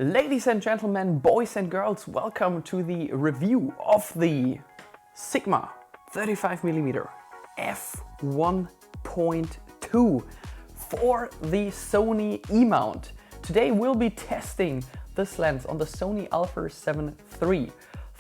Ladies and gentlemen, boys and girls, welcome to the review of the Sigma 35mm f1.2 for the Sony E-mount. Today we'll be testing this lens on the Sony A7 III.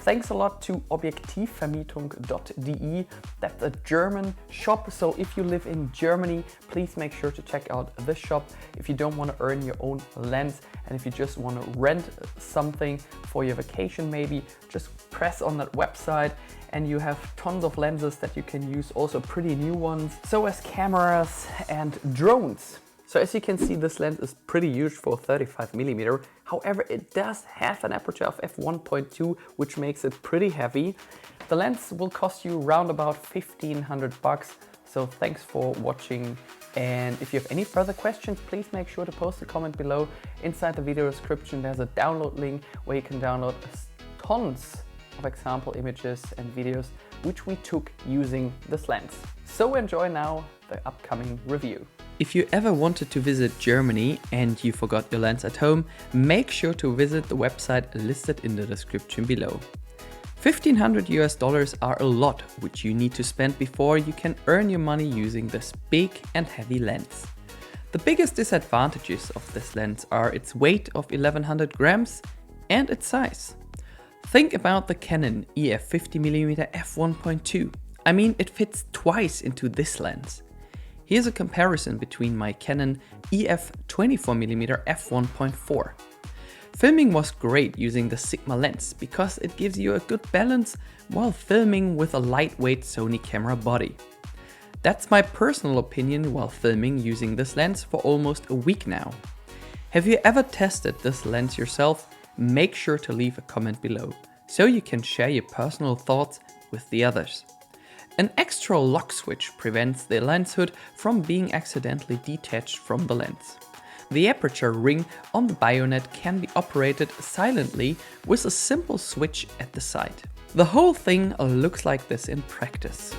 Thanks a lot to objektivvermietung.de. That's a German shop, so if you live in Germany, please make sure to check out this shop if you don't want to earn your own lens, and if you just want to rent something for your vacation maybe, just press on that website and you have tons of lenses that you can use, also pretty new ones, so as cameras and drones. So as you can see, this lens is pretty huge for 35mm. However, it does have an aperture of f1.2, which makes it pretty heavy. The lens will cost you around about 1,500 bucks. So thanks for watching. And if you have any further questions, please make sure to post a comment below. Inside the video description, there's a download link where you can download tons of example images and videos which we took using this lens. So enjoy now the upcoming review. If you ever wanted to visit Germany and you forgot your lens at home, make sure to visit the website listed in the description below. $1,500 are a lot which you need to spend before you can earn your money using this big and heavy lens. The biggest disadvantages of this lens are its weight of 1100 grams and its size. Think about the Canon EF 50mm f1.2. I mean, it fits twice into this lens. Here's a comparison between my Canon EF 24mm f1.4. Filming was great using the Sigma lens because it gives you a good balance while filming with a lightweight Sony camera body. That's my personal opinion while filming using this lens for almost a week now. Have you ever tested this lens yourself? Make sure to leave a comment below so you can share your personal thoughts with the others. An extra lock switch prevents the lens hood from being accidentally detached from the lens. The aperture ring on the bayonet can be operated silently with a simple switch at the side. The whole thing looks like this in practice.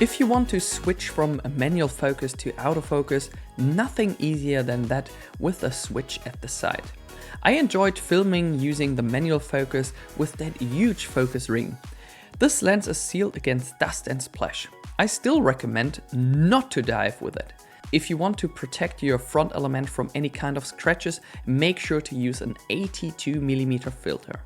If you want to switch from a manual focus to autofocus, nothing easier than that with a switch at the side. I enjoyed filming using the manual focus with that huge focus ring. This lens is sealed against dust and splash. I still recommend not to dive with it. If you want to protect your front element from any kind of scratches, make sure to use an 82mm filter.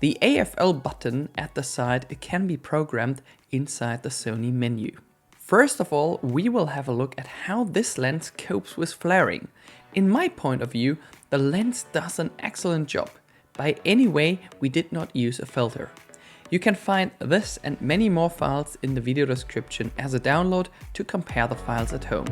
The AFL button at the side can be programmed inside the Sony menu. First of all, we will have a look at how this lens copes with flaring. In my point of view, the lens does an excellent job. By any way, we did not use a filter. You can find this and many more files in the video description as a download to compare the files at home.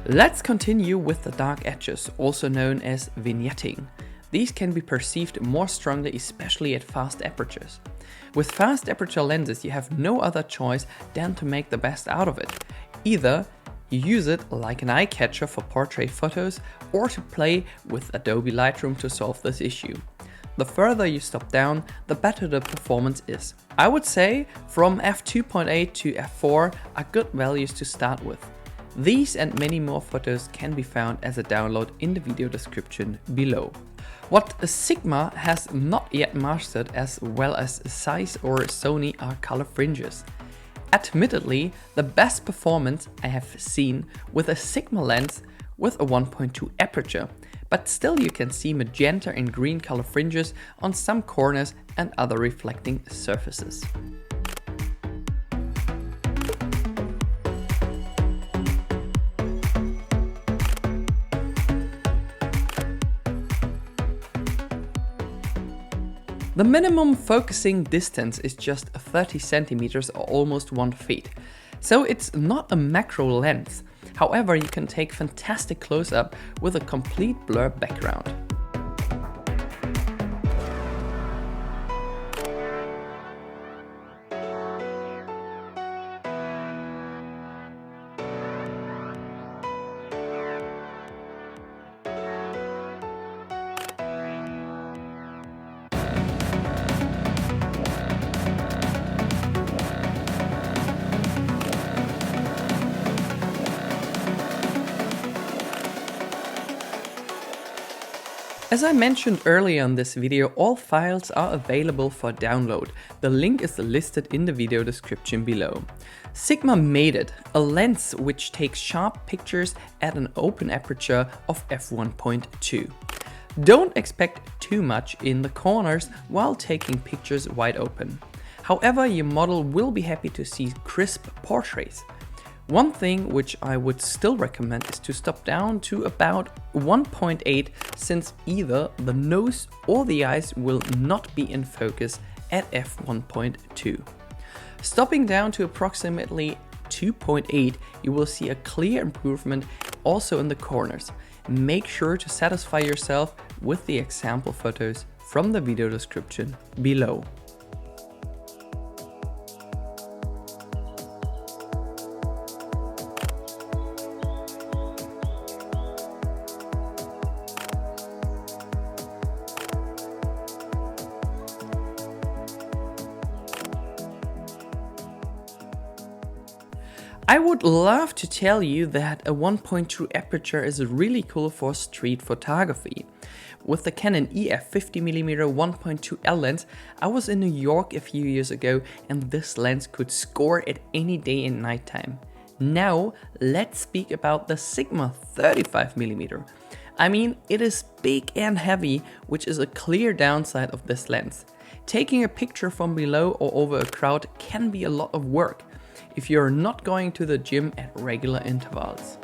Let's continue with the dark edges, also known as vignetting. These can be perceived more strongly, especially at fast apertures. With fast aperture lenses, you have no other choice than to make the best out of it. Either you use it like an eye catcher for portrait photos, or to play with Adobe Lightroom to solve this issue. The further you stop down, the better the performance is. I would say from f2.8 to f4 are good values to start with. These and many more photos can be found as a download in the video description below. What Sigma has not yet mastered as well as Zeiss or Sony are color fringes. Admittedly, the best performance I have seen with a Sigma lens with a 1.2 aperture, but still you can see magenta and green color fringes on some corners and other reflecting surfaces. The minimum focusing distance is just 30 centimeters or almost 1 feet, so it's not a macro lens. However, you can take fantastic close-up with a complete blur background. As I mentioned earlier in this video, all files are available for download. The link is listed in the video description below. Sigma made it, a lens which takes sharp pictures at an open aperture of f1.2. Don't expect too much in the corners while taking pictures wide open. However, your model will be happy to see crisp portraits. One thing which I would still recommend is to stop down to about 1.8, since either the nose or the eyes will not be in focus at f1.2. Stopping down to approximately 2.8, you will see a clear improvement also in the corners. Make sure to satisfy yourself with the example photos from the video description below. I would love to tell you that a 1.2 aperture is really cool for street photography. With the Canon EF 50mm 1.2L lens, I was in New York a few years ago and this lens could score at any day and night time. Now let's speak about the Sigma 35mm. I mean, it is big and heavy, which is a clear downside of this lens. Taking a picture from below or over a crowd can be a lot of work if you're not going to the gym at regular intervals.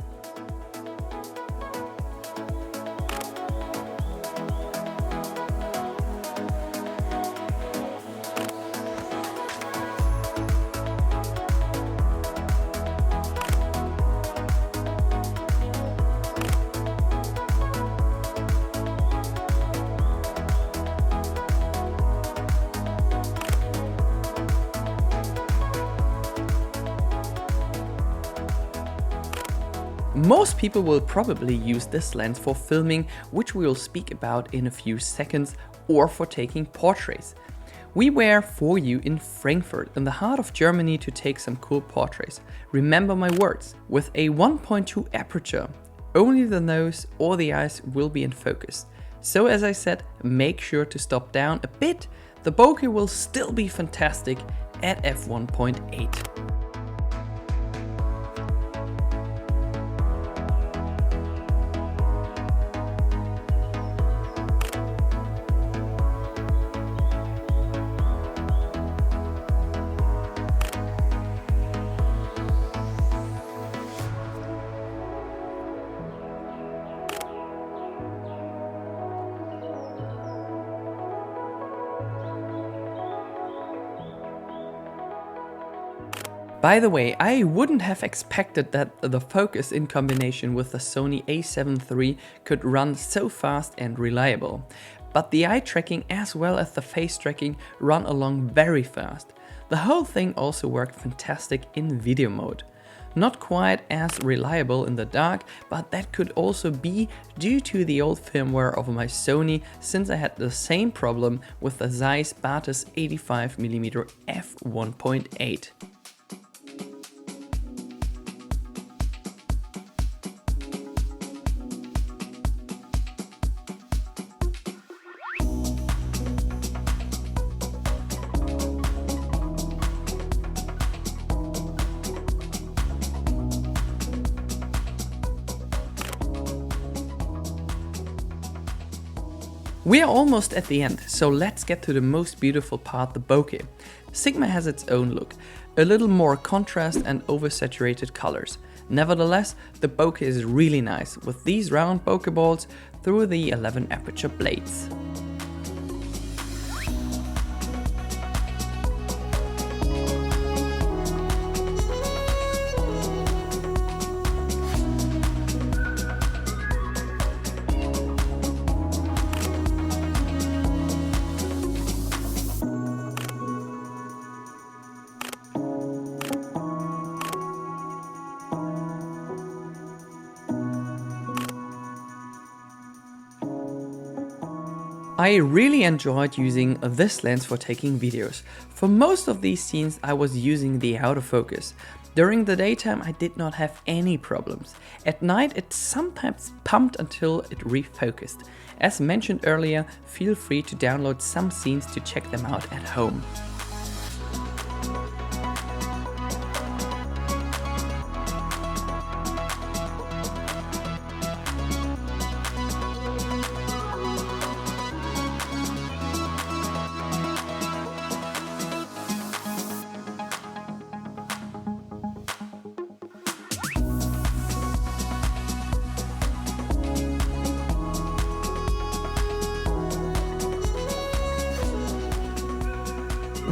Most people will probably use this lens for filming, which we will speak about in a few seconds, or for taking portraits. We were for you in Frankfurt, in the heart of Germany, to take some cool portraits. Remember my words, with a 1.2 aperture, only the nose or the eyes will be in focus. So as I said, make sure to stop down a bit. The bokeh will still be fantastic at f1.8. By the way, I wouldn't have expected that the focus in combination with the Sony A7 III could run so fast and reliable. But the eye tracking as well as the face tracking run along very fast. The whole thing also worked fantastic in video mode. Not quite as reliable in the dark, but that could also be due to the old firmware of my Sony, since I had the same problem with the Zeiss Batis 85mm f1.8. We are almost at the end, so let's get to the most beautiful part, the bokeh. Sigma has its own look, a little more contrast and oversaturated colors. Nevertheless, the bokeh is really nice, with these round bokeh balls through the 11 aperture blades. I really enjoyed using this lens for taking videos. For most of these scenes I was using the autofocus. During the daytime I did not have any problems. At night it sometimes pumped until it refocused. As mentioned earlier, feel free to download some scenes to check them out at home.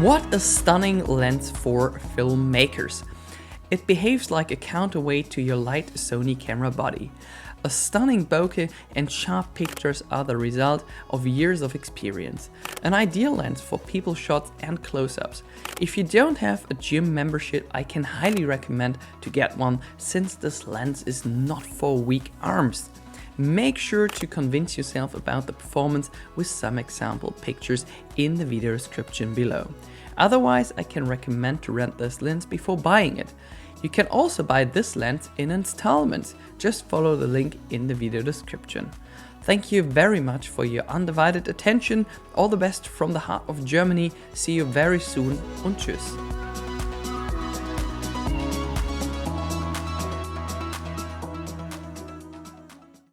What a stunning lens for filmmakers. It behaves like a counterweight to your light Sony camera body. A stunning bokeh and sharp pictures are the result of years of experience. An ideal lens for people shots and close-ups. If you don't have a gym membership, I can highly recommend to get one, since this lens is not for weak arms. Make sure to convince yourself about the performance with some example pictures in the video description below. Otherwise, I can recommend to rent this lens before buying it. You can also buy this lens in installments. Just follow the link in the video description. Thank you very much for your undivided attention. All the best from the heart of Germany. See you very soon und tschüss.